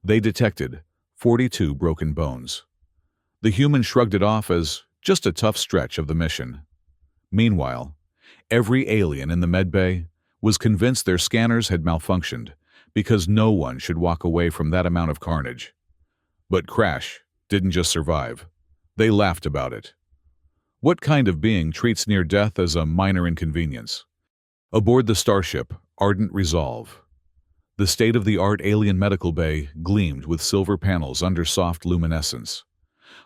They detected 42 broken bones. The human shrugged it off as just a tough stretch of the mission. Meanwhile, every alien in the medbay was convinced their scanners had malfunctioned because no one should walk away from that amount of carnage. But Crash didn't just survive. They laughed about it. What kind of being treats near death as a minor inconvenience? Aboard the starship, Ardent Resolve, the state-of-the-art alien medical bay gleamed with silver panels under soft luminescence.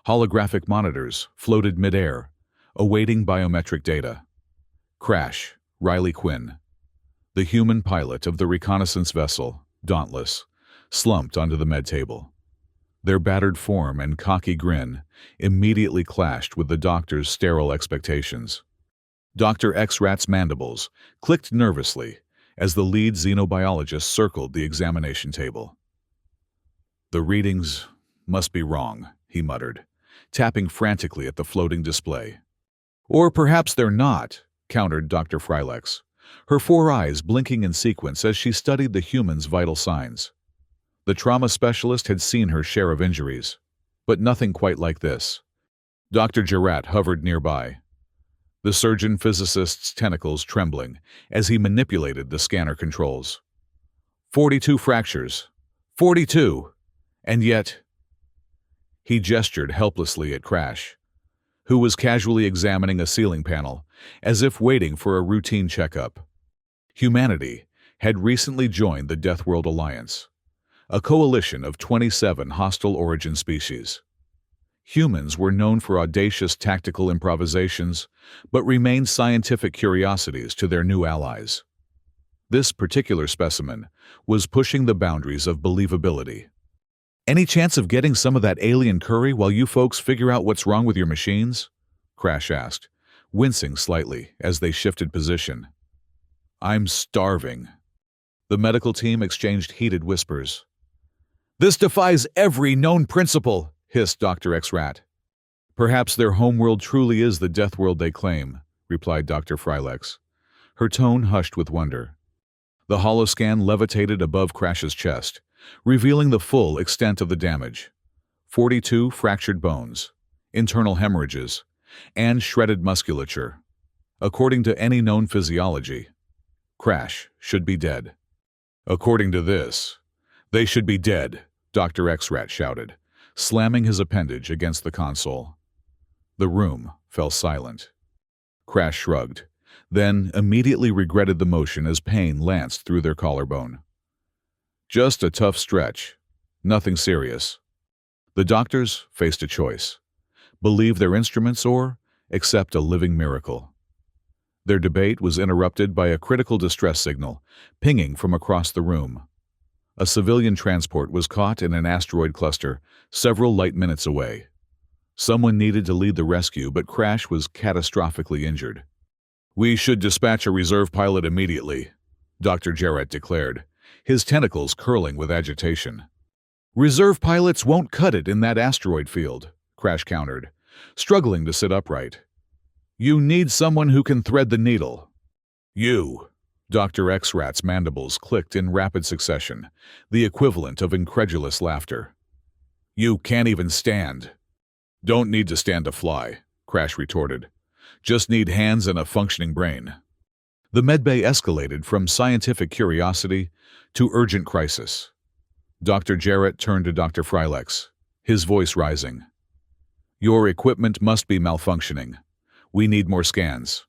Holographic monitors floated mid-air, awaiting biometric data. Crash, Riley Quinn, the human pilot of the reconnaissance vessel, Dauntless, slumped onto the med table. Their battered form and cocky grin immediately clashed with the doctor's sterile expectations. Dr. X-Rat's mandibles clicked nervously as the lead xenobiologist circled the examination table. "The readings must be wrong," he muttered, tapping frantically at the floating display. "Or perhaps they're not," countered Dr. Frylex, her four eyes blinking in sequence as she studied the human's vital signs. The trauma specialist had seen her share of injuries, but nothing quite like this. Dr. Jarrett hovered nearby, the surgeon-physicist's tentacles trembling as he manipulated the scanner controls. 42 fractures. 42! And yet... He gestured helplessly at Crash, who was casually examining a ceiling panel, as if waiting for a routine checkup. Humanity had recently joined the Deathworld Alliance, a coalition of 27 hostile origin species. Humans were known for audacious tactical improvisations, but remained scientific curiosities to their new allies. This particular specimen was pushing the boundaries of believability. "Any chance of getting some of that alien curry while you folks figure out what's wrong with your machines?" Crash asked, wincing slightly as they shifted position. "I'm starving." The medical team exchanged heated whispers. "This defies every known principle," hissed Dr. X-Rat. "Perhaps their homeworld truly is the death world they claim," replied Dr. Frylex, her tone hushed with wonder. The holoscan levitated above Crash's chest, revealing the full extent of the damage. 42 fractured bones, internal hemorrhages, and shredded musculature. According to any known physiology, Crash should be dead. "According to this, they should be dead," Dr. X-Rat shouted, slamming his appendage against the console. The room fell silent. Crash shrugged, then immediately regretted the motion as pain lanced through their collarbone. "Just a tough stretch. Nothing serious." The doctors faced a choice: believe their instruments or accept a living miracle. Their debate was interrupted by a critical distress signal pinging from across the room. A civilian transport was caught in an asteroid cluster several light minutes away. Someone needed to lead the rescue, but Crash was catastrophically injured. "We should dispatch a reserve pilot immediately," Dr. Jarrett declared, his tentacles curling with agitation. "Reserve pilots won't cut it in that asteroid field," Crash countered, struggling to sit upright. "You need someone who can thread the needle." "You!" Dr. X-Rat's mandibles clicked in rapid succession, the equivalent of incredulous laughter. "You can't even stand." "Don't need to stand to fly," Crash retorted. "Just need hands and a functioning brain." The medbay escalated from scientific curiosity to urgent crisis. Dr. Jarrett turned to Dr. Frylex, his voice rising. "Your equipment must be malfunctioning. We need more scans."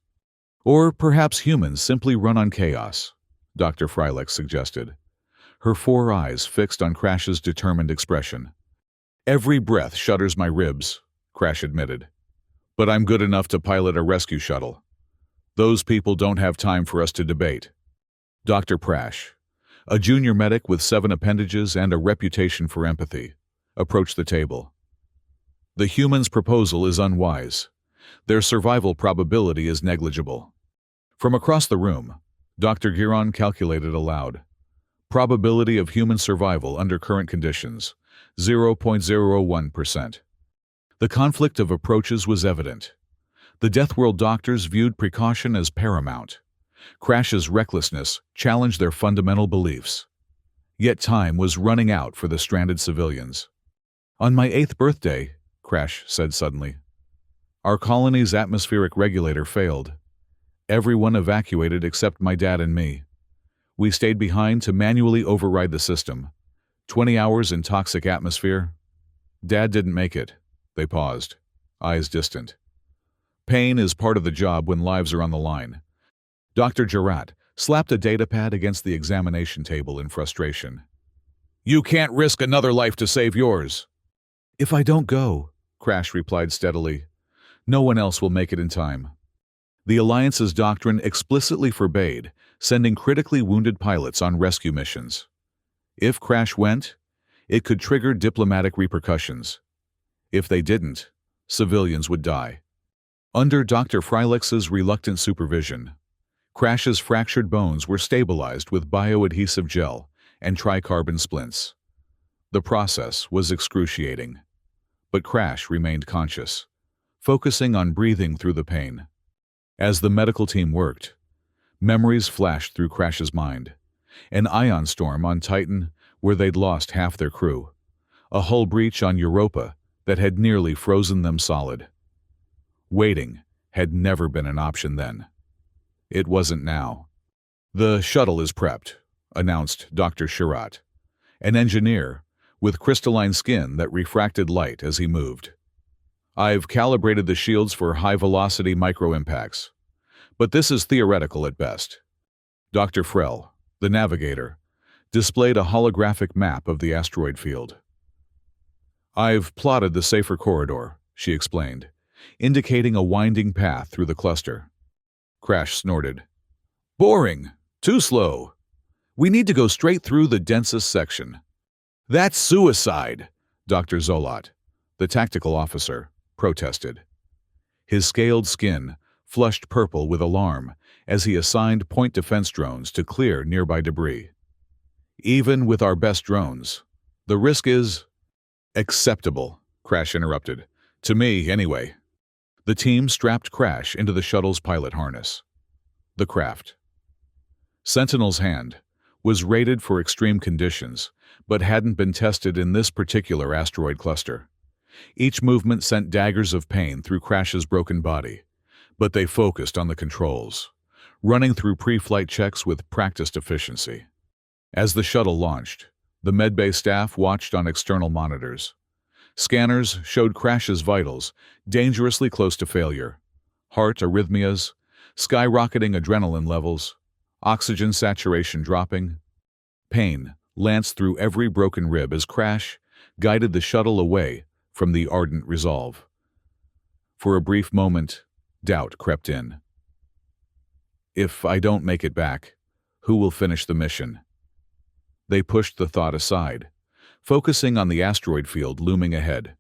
"Or perhaps humans simply run on chaos," Dr. Frylex suggested, her four eyes fixed on Crash's determined expression. "Every breath shudders my ribs," Crash admitted. "But I'm good enough to pilot a rescue shuttle. Those people don't have time for us to debate." Dr. Prash, a junior medic with 7 appendages and a reputation for empathy, approached the table. "The humans' proposal is unwise. Their survival probability is negligible." From across the room, Dr. Giron calculated aloud. Probability of human survival under current conditions, 0.01%. The conflict of approaches was evident. The Deathworld doctors viewed precaution as paramount. Crash's recklessness challenged their fundamental beliefs. Yet time was running out for the stranded civilians. "On my 8th birthday," Crash said suddenly, "our colony's atmospheric regulator failed. Everyone evacuated except my dad and me. We stayed behind to manually override the system. 20 hours in toxic atmosphere. Dad didn't make it." They paused, eyes distant. Pain is part of the job when lives are on the line. Dr. Jarrett slapped a datapad against the examination table in frustration. "You can't risk another life to save yours." "If I don't go," Crash replied steadily, "no one else will make it in time." The Alliance's doctrine explicitly forbade sending critically wounded pilots on rescue missions. If Crash went, it could trigger diplomatic repercussions. If they didn't, civilians would die. Under Dr. Freilich's reluctant supervision, Crash's fractured bones were stabilized with bioadhesive gel and tricarbon splints. The process was excruciating, but Crash remained conscious, focusing on breathing through the pain. As the medical team worked, memories flashed through Crash's mind. An ion storm on Titan where they'd lost half their crew. A hull breach on Europa that had nearly frozen them solid. Waiting had never been an option then. It wasn't now. "The shuttle is prepped," announced Dr. Sherratt, an engineer with crystalline skin that refracted light as he moved. "I've calibrated the shields for high-velocity micro-impacts, but this is theoretical at best." Dr. Frell, the navigator, displayed a holographic map of the asteroid field. "I've plotted the safer corridor," she explained, indicating a winding path through the cluster. Crash snorted. "Boring. Too slow. We need to go straight through the densest section." "That's suicide," Dr. Zolot, the tactical officer, protested. His scaled skin flushed purple with alarm as he assigned point defense drones to clear nearby debris. "Even with our best drones, the risk is—" "Acceptable," Crash interrupted. "To me, anyway." The team strapped Crash into the shuttle's pilot harness. The craft. Sentinel's hand was rated for extreme conditions, but hadn't been tested in this particular asteroid cluster. Each movement sent daggers of pain through Crash's broken body, but they focused on the controls, running through pre-flight checks with practiced efficiency. As the shuttle launched, the medbay staff watched on external monitors. Scanners showed Crash's vitals dangerously close to failure. Heart arrhythmias, skyrocketing adrenaline levels, oxygen saturation dropping. Pain lanced through every broken rib as Crash guided the shuttle away from the ardent resolve. For a brief moment, doubt crept in. "If I don't make it back, who will finish the mission?" They pushed the thought aside, focusing on the asteroid field looming ahead.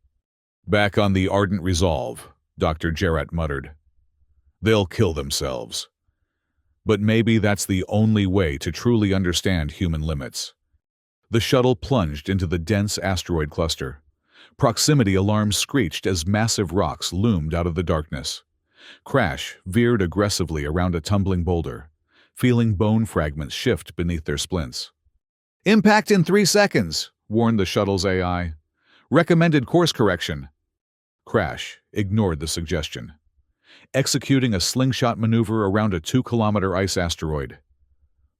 "Back on the ardent resolve," Dr. Jarrett muttered. "They'll kill themselves." But maybe that's the only way to truly understand human limits. The shuttle plunged into the dense asteroid cluster. Proximity alarms screeched as massive rocks loomed out of the darkness. Crash veered aggressively around a tumbling boulder, feeling bone fragments shift beneath their splints. "Impact in 3 seconds, warned the shuttle's AI. "Recommended course correction." Crash ignored the suggestion, executing a slingshot maneuver around a 2-kilometer ice asteroid.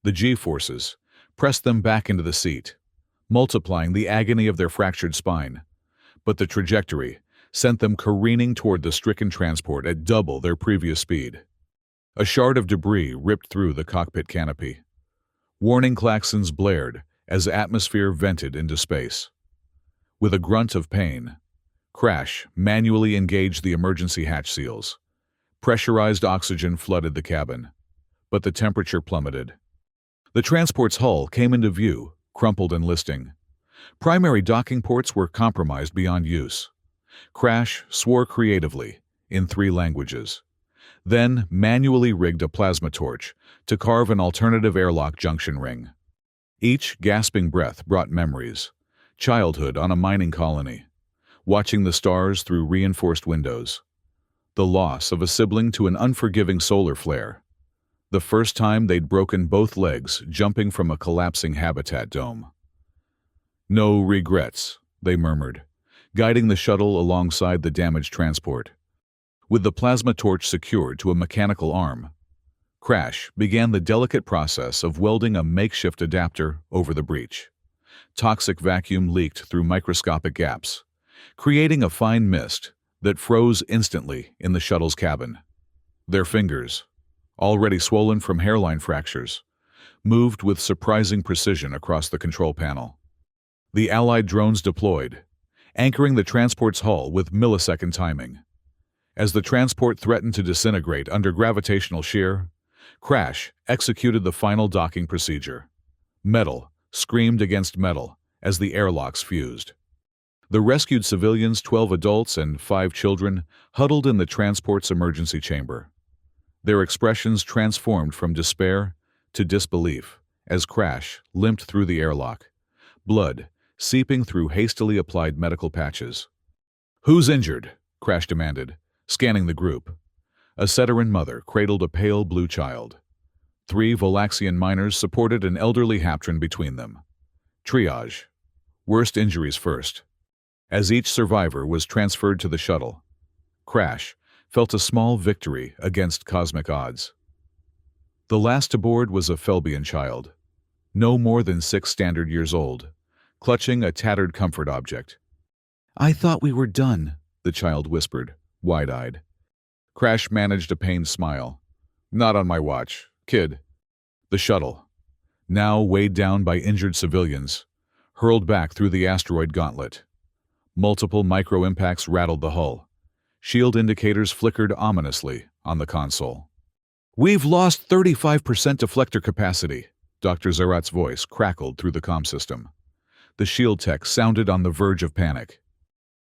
The G-forces pressed them back into the seat, multiplying the agony of their fractured spine. But the trajectory sent them careening toward the stricken transport at double their previous speed. A shard of debris ripped through the cockpit canopy. Warning klaxons blared as atmosphere vented into space. With a grunt of pain, Crash manually engaged the emergency hatch seals. Pressurized oxygen flooded the cabin, but the temperature plummeted. The transport's hull came into view, crumpled and listing. Primary docking ports were compromised beyond use. Crash swore creatively, in 3 languages, then manually rigged a plasma torch to carve an alternative airlock junction ring. Each gasping breath brought memories. Childhood on a mining colony, watching the stars through reinforced windows. The loss of a sibling to an unforgiving solar flare. The first time they'd broken both legs jumping from a collapsing habitat dome. No regrets, they murmured, guiding the shuttle alongside the damaged transport. With the plasma torch secured to a mechanical arm, Crash began the delicate process of welding a makeshift adapter over the breach. Toxic vacuum leaked through microscopic gaps, creating a fine mist that froze instantly in the shuttle's cabin. Their fingers, already swollen from hairline fractures, moved with surprising precision across the control panel. The Allied drones deployed, anchoring the transport's hull with millisecond timing. As the transport threatened to disintegrate under gravitational shear, Crash executed the final docking procedure. Metal screamed against metal as the airlocks fused. The rescued civilians, 12 adults and 5 children, huddled in the transport's emergency chamber. Their expressions transformed from despair to disbelief as Crash limped through the airlock, blood seeping through hastily applied medical patches. "Who's injured?" Crash demanded, scanning the group. A Ceteran mother cradled a pale blue child. 3 Volaxian miners supported an elderly Haptran between them. Triage. Worst injuries first. As each survivor was transferred to the shuttle, Crash felt a small victory against cosmic odds. The last aboard was a Felbian child, no more than 6 standard years old, clutching a tattered comfort object. "I thought we were done," the child whispered, wide-eyed. Crash managed a pained smile. "Not on my watch, kid." The shuttle, now weighed down by injured civilians, hurled back through the asteroid gauntlet. Multiple micro-impacts rattled the hull. Shield indicators flickered ominously on the console. "We've lost 35% deflector capacity," Dr. Zarat's voice crackled through the comm system. The shield tech sounded on the verge of panic.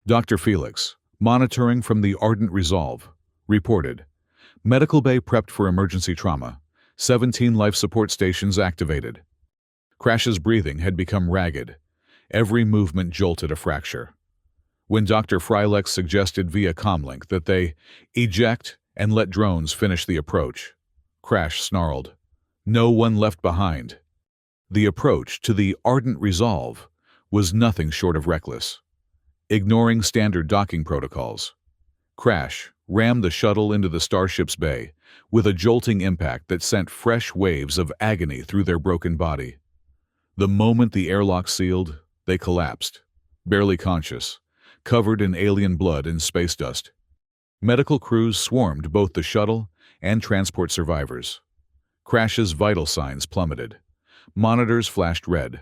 Dr. Felix, monitoring from the Ardent Resolve, reported, "Medical bay prepped for emergency trauma. 17 life support stations activated." Crash's breathing had become ragged. Every movement jolted a fracture. When Dr. Freilex suggested via comlink that they eject and let drones finish the approach, Crash snarled, "No one left behind." The approach to the Ardent Resolve was nothing short of reckless. Ignoring standard docking protocols, Crash rammed the shuttle into the starship's bay with a jolting impact that sent fresh waves of agony through their broken body. The moment the airlock sealed, they collapsed, barely conscious, covered in alien blood and space dust. Medical crews swarmed both the shuttle and transport survivors. Crash's vital signs plummeted. Monitors flashed red.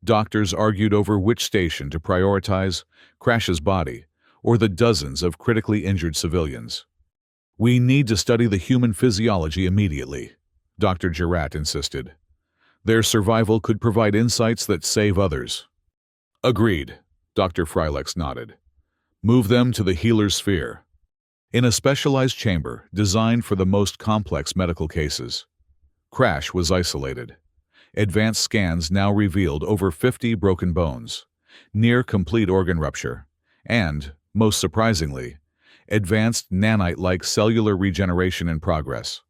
Doctors argued over which station to prioritize, Crash's body or the dozens of critically injured civilians. "We need to study the human physiology immediately," Dr. Gerat insisted. "Their survival could provide insights that save others." "Agreed," Dr. Freilex nodded. "Move them to the healer's sphere." In a specialized chamber designed for the most complex medical cases, Crash was isolated. Advanced scans now revealed over 50 broken bones, near complete organ rupture, and, most surprisingly, advanced nanite-like cellular regeneration in progress.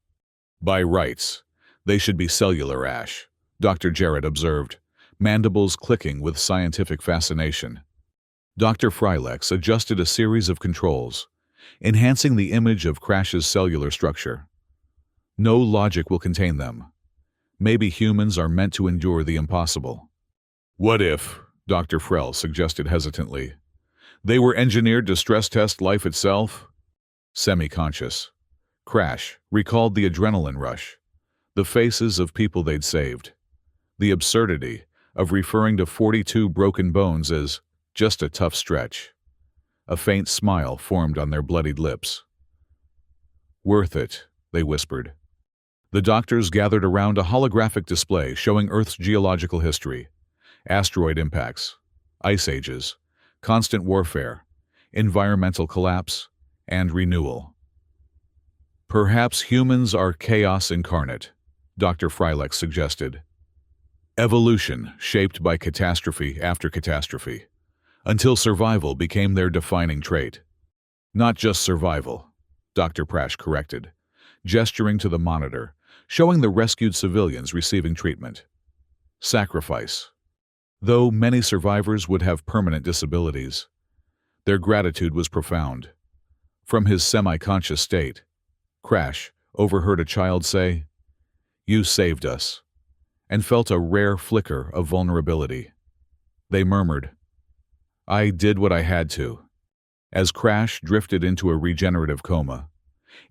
"By rights, they should be cellular ash," Dr. Jarrett observed, mandibles clicking with scientific fascination. Dr. Freilex adjusted a series of controls, enhancing the image of Crash's cellular structure. "No logic will contain them. Maybe humans are meant to endure the impossible." "What if," Dr. Frell suggested hesitantly, "they were engineered to stress test life itself?" Semi-conscious, Crash recalled the adrenaline rush, the faces of people they'd saved, the absurdity of referring to 42 broken bones as just a tough stretch. A faint smile formed on their bloodied lips. "Worth it," they whispered. The doctors gathered around a holographic display showing Earth's geological history, asteroid impacts, ice ages, constant warfare, environmental collapse, and renewal. "Perhaps humans are chaos incarnate," Dr. Freilex suggested. "Evolution shaped by catastrophe after catastrophe, until survival became their defining trait." "Not just survival," Dr. Prash corrected, gesturing to the monitor, showing the rescued civilians receiving treatment. "Sacrifice. Though many survivors would have permanent disabilities, their gratitude was profound. From his semi-conscious state, Crash overheard a child say, "You saved us," and felt a rare flicker of vulnerability. They murmured, "I did what I had to." As Crash drifted into a regenerative coma,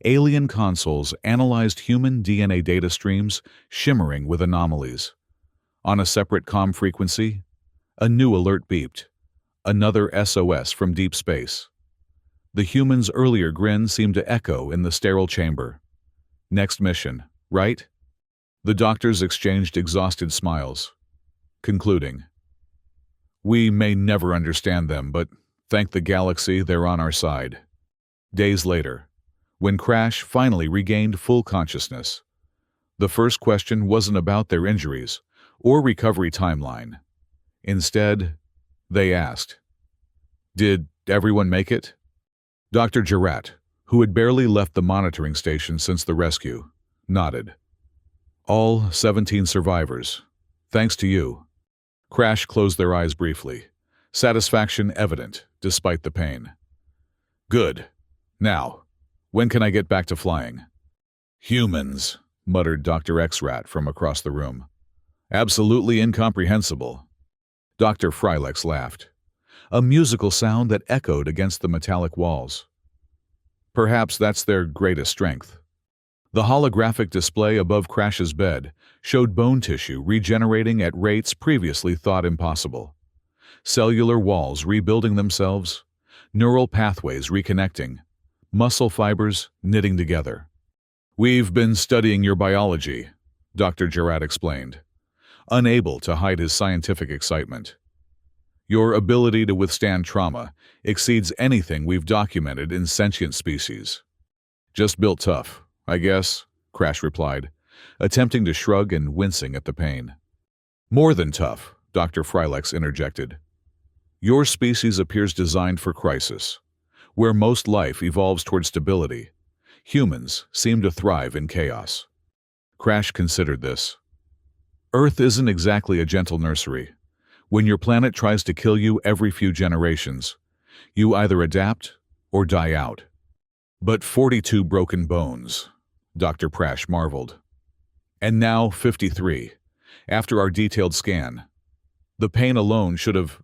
alien consoles analyzed human DNA data streams shimmering with anomalies. On a separate comm frequency, a new alert beeped, another SOS from deep space. The human's earlier grin seemed to echo in the sterile chamber. Next mission, right? The doctors exchanged exhausted smiles, concluding, "We may never understand them, but thank the galaxy they're on our side." Days later, when Crash finally regained full consciousness, the first question wasn't about their injuries or recovery timeline. Instead, they asked, "Did everyone make it?" Dr. Jarrett, who had barely left the monitoring station since the rescue, nodded. "All 17 survivors. Thanks to you." Crash closed their eyes briefly, satisfaction evident despite the pain. "Good. Now, when can I get back to flying?" "Humans," muttered Dr. X-Rat from across the room. "Absolutely incomprehensible." Dr. Frylex laughed, a musical sound that echoed against the metallic walls. "Perhaps that's their greatest strength." The holographic display above Crash's bed showed bone tissue regenerating at rates previously thought impossible. Cellular walls rebuilding themselves, neural pathways reconnecting, muscle fibers knitting together. "We've been studying your biology," Dr. Jarrett explained, unable to hide his scientific excitement. "Your ability to withstand trauma exceeds anything we've documented in sentient species." "Just built tough, I guess," Crash replied, attempting to shrug and wincing at the pain. "More than tough," Dr. Frylex interjected. "Your species appears designed for crisis. Where most life evolves toward stability, humans seem to thrive in chaos." Crash considered this. Earth isn't exactly a gentle nursery. When your planet tries to kill you every few generations, you either adapt or die out. "But 42 broken bones," Dr. Prash marveled. "And now 53, after our detailed scan. The pain alone should have—"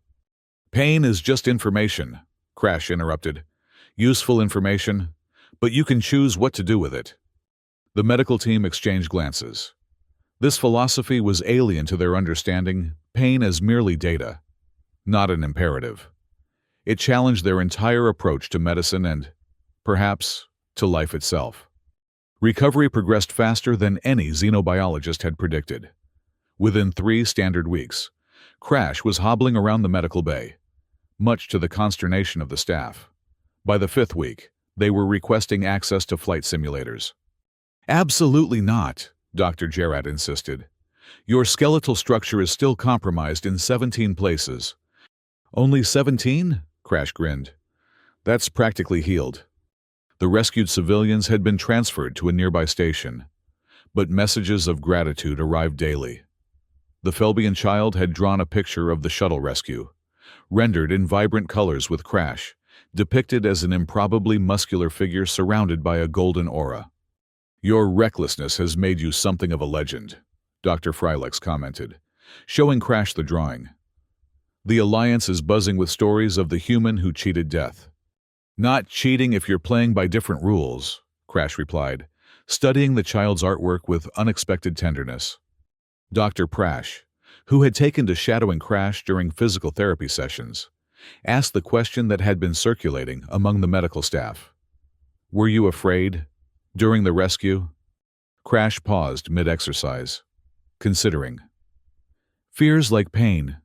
"Pain is just information," Crash interrupted. "Useful information, but you can choose what to do with it." The medical team exchanged glances. This philosophy was alien to their understanding, pain as merely data, not an imperative. It challenged their entire approach to medicine and, perhaps, to life itself. Recovery progressed faster than any xenobiologist had predicted. Within 3 standard weeks, Crash was hobbling around the medical bay, much to the consternation of the staff. By the 5th week, they were requesting access to flight simulators. "Absolutely not," Dr. Jarrett insisted. "Your skeletal structure is still compromised in 17 places." "Only 17? Crash grinned. "That's practically healed." The rescued civilians had been transferred to a nearby station, but messages of gratitude arrived daily. The Felbian child had drawn a picture of the shuttle rescue, rendered in vibrant colors with Crash, depicted as an improbably muscular figure surrounded by a golden aura. "Your recklessness has made you something of a legend," Dr. Frylex commented, showing Crash the drawing. "The Alliance is buzzing with stories of the human who cheated death." "Not cheating if you're playing by different rules," Crash replied, studying the child's artwork with unexpected tenderness. Dr. Prash, who had taken to shadowing Crash during physical therapy sessions, asked the question that had been circulating among the medical staff. "Were you afraid during the rescue?" Crash paused mid-exercise, considering. "Fear's like pain.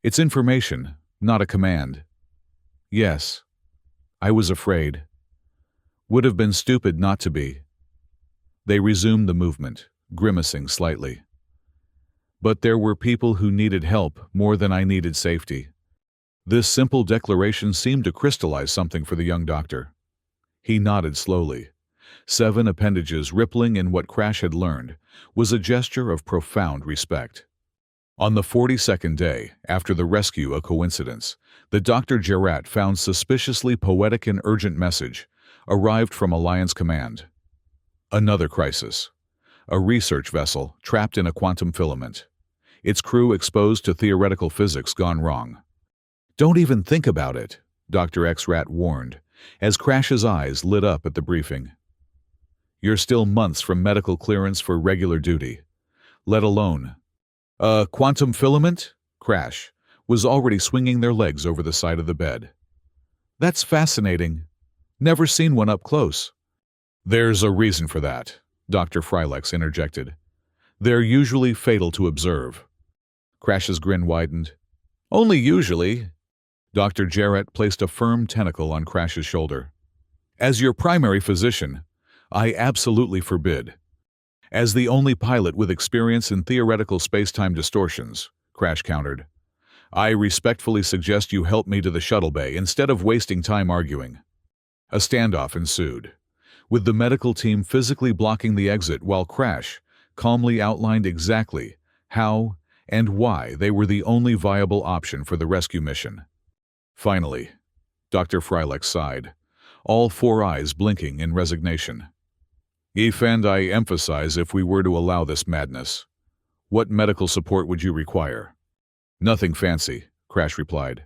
It's information, not a command." "Yes, I was afraid. Would have been stupid not to be." They resumed the movement, grimacing slightly. "But there were people who needed help more than I needed safety." This simple declaration seemed to crystallize something for the young doctor. He nodded slowly. 7 appendages rippling in what Crash had learned was a gesture of profound respect. On the 42nd day after the rescue, a coincidence that Dr. Gerrat found suspiciously poetic and urgent message arrived from Alliance Command. Another crisis. A research vessel trapped in a quantum filament. Its crew exposed to theoretical physics gone wrong. "Don't even think about it," Dr. Xrat warned, as Crash's eyes lit up at the briefing. "You're still months from medical clearance for regular duty, let alone..." "A quantum filament?" Crash was already swinging their legs over the side of the bed. "That's fascinating. Never seen one up close." "There's a reason for that," Dr. Frylex interjected. "They're usually fatal to observe." Crash's grin widened. "Only usually." Dr. Gerrat placed a firm tentacle on Crash's shoulder. "As your primary physician, I absolutely forbid." "As the only pilot with experience in theoretical space-time distortions," Crash countered, "I respectfully suggest you help me to the shuttle bay instead of wasting time arguing." A standoff ensued, with the medical team physically blocking the exit while Crash calmly outlined exactly how and why they were the only viable option for the rescue mission. Finally, Dr. Frylex sighed, all four eyes blinking in resignation. "Eve, and I emphasize, if we were to allow this madness, what medical support would you require?" "Nothing fancy," Crash replied.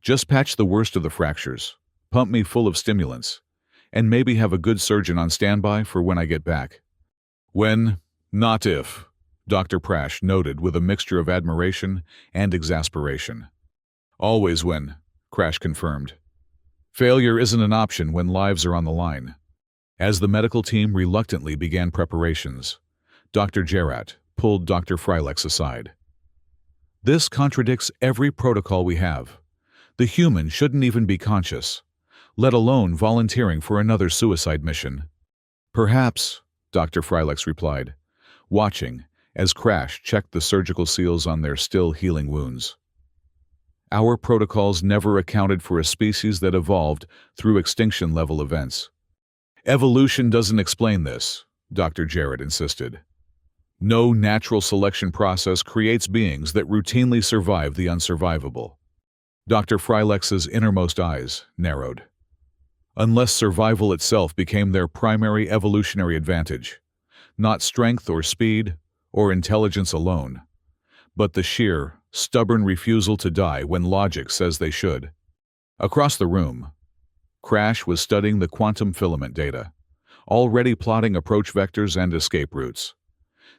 "Just patch the worst of the fractures, pump me full of stimulants, and maybe have a good surgeon on standby for when I get back." "When, not if," Dr. Prash noted with a mixture of admiration and exasperation. "Always when," Crash confirmed. "Failure isn't an option when lives are on the line." As the medical team reluctantly began preparations, Dr. Gerrat pulled Dr. Frylex aside. "This contradicts every protocol we have. The human shouldn't even be conscious, let alone volunteering for another suicide mission." "Perhaps," Dr. Frylex replied, watching as Crash checked the surgical seals on their still healing wounds. "Our protocols never accounted for a species that evolved through extinction-level events." "Evolution doesn't explain this," Dr. Gerrat insisted. "No natural selection process creates beings that routinely survive the unsurvivable." Dr. Frylex's innermost eyes narrowed. "Unless survival itself became their primary evolutionary advantage, not strength or speed or intelligence alone, but the sheer, stubborn refusal to die when logic says they should." Across the room, Crash was studying the quantum filament data, already plotting approach vectors and escape routes,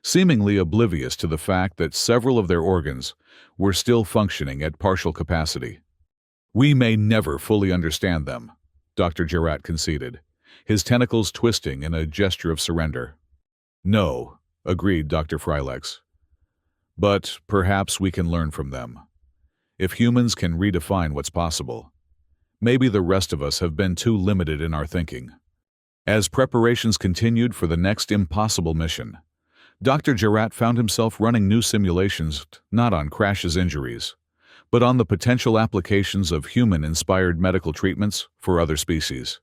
seemingly oblivious to the fact that several of their organs were still functioning at partial capacity. "We may never fully understand them," Dr. Gerrat conceded, his tentacles twisting in a gesture of surrender. "No," agreed Dr. Frylex. "But perhaps we can learn from them. If humans can redefine what's possible, maybe the rest of us have been too limited in our thinking." As preparations continued for the next impossible mission, Dr. Gerrat found himself running new simulations not on Crash's injuries, but on the potential applications of human-inspired medical treatments for other species.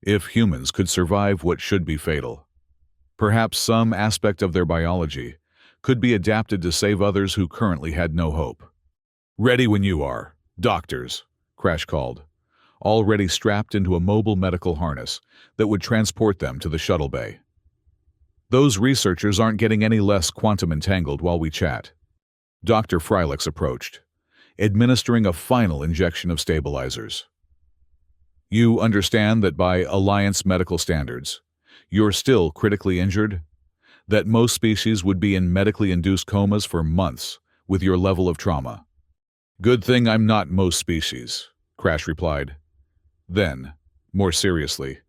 If humans could survive what should be fatal, perhaps some aspect of their biology could be adapted to save others who currently had no hope. "Ready when you are, doctors," Crash called, already strapped into a mobile medical harness that would transport them to the shuttle bay. "Those researchers aren't getting any less quantum entangled while we chat." Dr. Frylex approached, administering a final injection of stabilizers. "You understand that by Alliance medical standards, you're still critically injured? That most species would be in medically induced comas for months with your level of trauma." "Good thing I'm not most species," Crash replied. Then, more seriously,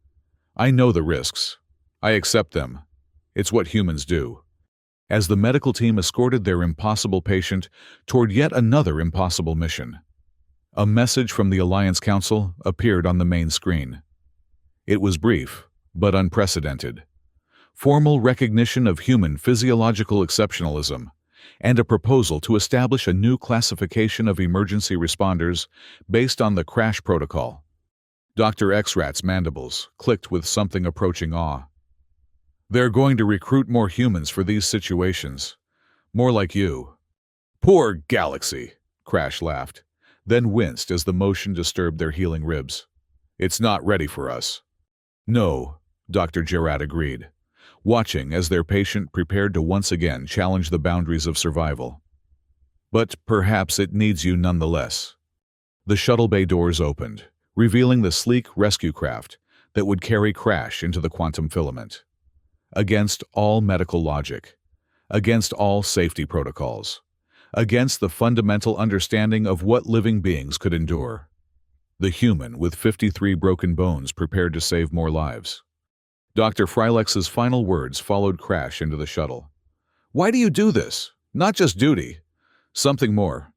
"I know the risks. I accept them. It's what humans do." As the medical team escorted their impossible patient toward yet another impossible mission, a message from the Alliance Council appeared on the main screen. It was brief, but unprecedented. Formal recognition of human physiological exceptionalism, and a proposal to establish a new classification of emergency responders based on the Crash Protocol. Dr. Xrat's mandibles clicked with something approaching awe. "They're going to recruit more humans for these situations. More like you." Poor galaxy, Crash laughed, then winced as the motion disturbed their healing ribs. It's not ready for us. No, Dr. Gerard agreed, watching as their patient prepared to once again challenge the boundaries of survival. But perhaps it needs you nonetheless. The shuttle bay doors opened, revealing the sleek rescue craft that would carry Crash into the quantum filament. Against all medical logic, against all safety protocols, against the fundamental understanding of what living beings could endure. The human with 53 broken bones prepared to save more lives. Dr. Frylex's final words followed Crash into the shuttle. Why do you do this? Not just duty. Something more.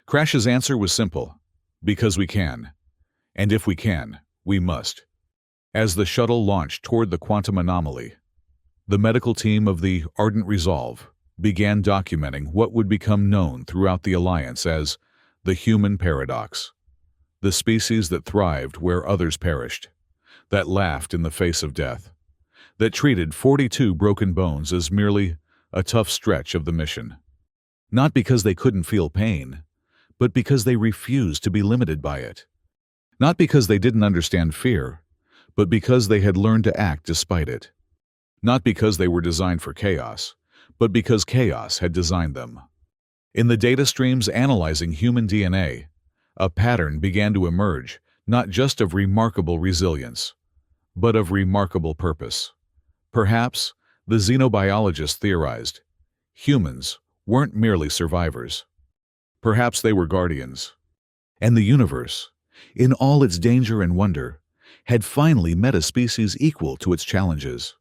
Crash's answer was simple. Because we can. And if we can, we must. As the shuttle launched toward the quantum anomaly, the medical team of the Ardent Resolve began documenting what would become known throughout the Alliance as the human paradox. The species that thrived where others perished, that laughed in the face of death, that treated 42 broken bones as merely a tough stretch of the mission. Not because they couldn't feel pain, but because they refused to be limited by it. Not because they didn't understand fear, but because they had learned to act despite it. Not because they were designed for chaos, but because chaos had designed them. In the data streams analyzing human DNA, a pattern began to emerge, not just of remarkable resilience, but of remarkable purpose. Perhaps, the xenobiologists theorized, humans weren't merely survivors. Perhaps they were guardians. And the universe, in all its danger and wonder, had finally met a species equal to its challenges.